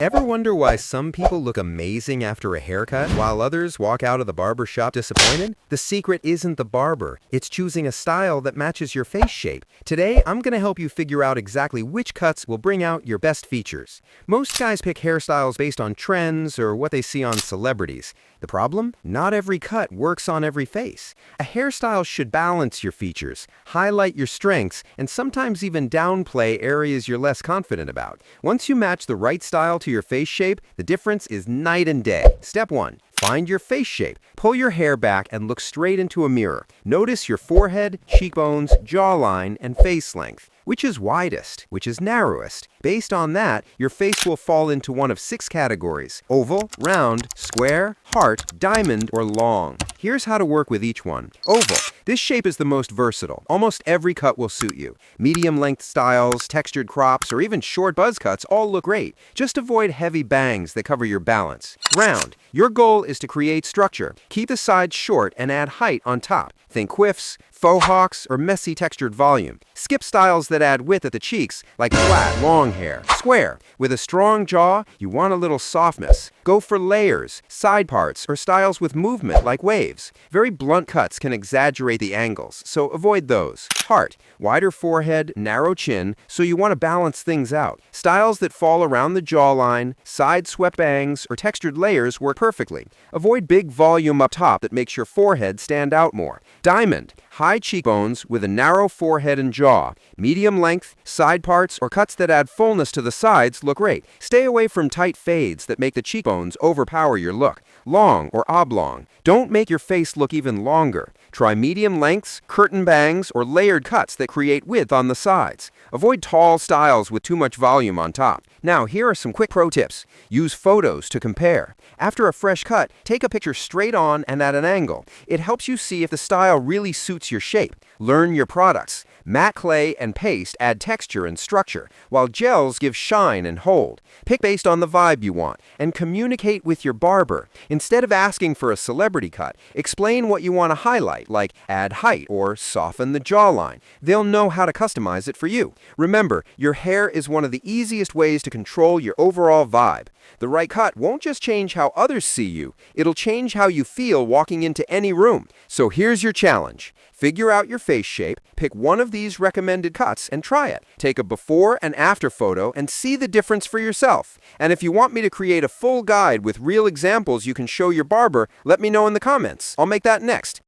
Ever wonder why some people look amazing after a haircut while others walk out of the barber shop disappointed? The secret isn't the barber, it's choosing a style that matches your face shape. Today, I'm going to help you figure out exactly which cuts will bring out your best features. Most guys pick hairstyles based on trends or what they see on celebrities. The problem? Not every cut works on every face. A hairstyle should balance your features, highlight your strengths, and sometimes even downplay areas you're less confident about. Once you match the right style to your face shape, the difference is night and day. Step 1. Find your face shape. Pull your hair back and look straight into a mirror. Notice your forehead, cheekbones, jawline, and face length. Which is widest? Which is narrowest? Based on that, your face will fall into one of 6 categories: oval, round, square, heart, diamond, or long. Here's how to work with each one. Oval. This shape is the most versatile. Almost every cut will suit you. Medium-length styles, textured crops, or even short buzz cuts all look great. Just avoid heavy bangs that cover your balance. Round. Your goal is to create structure. Keep the sides short and add height on top. Think quiffs, faux hawks, or messy textured volume. Skip styles that add width at the cheeks, like flat, long hair. Square. With a strong jaw, you want a little softness. Go for layers, side parts, or styles with movement like waves. Very blunt cuts can exaggerate the angles, so avoid those. Heart. Wider forehead, narrow chin, so you want to balance things out. Styles that fall around the jawline, side swept bangs, or textured layers work perfectly. Avoid big volume up top that makes your forehead stand out more. Diamond. High cheekbones with a narrow forehead and jaw. Medium length, side parts, or cuts that add fullness to the sides look great. Stay away from tight fades that make the cheekbones overpower your look. Long or oblong. Don't make your face look even longer. Try medium lengths, curtain bangs, or layered cuts that create width on the sides. Avoid tall styles with too much volume on top. Now, here are some quick pro tips. Use photos to compare. After a fresh cut, take a picture straight on and at an angle. It helps you see if the style really suits your shape. Learn your products. Matte clay and paste add texture and structure, while gels give shine and hold. Pick based on the vibe you want, and communicate with your barber. Instead of asking for a celebrity cut, explain what you want to highlight, like add height or soften the jawline. They'll know how to customize it for you. Remember, your hair is one of the easiest ways to control your overall vibe. The right cut won't just change how others see you, it'll change how you feel walking into any room. So here's your challenge. Figure out your face shape, pick one of these recommended cuts, and try it. Take a before and after photo and see the difference for yourself. And if you want me to create a full guide with real examples you can show your barber, let me know in the comments. I'll make that next.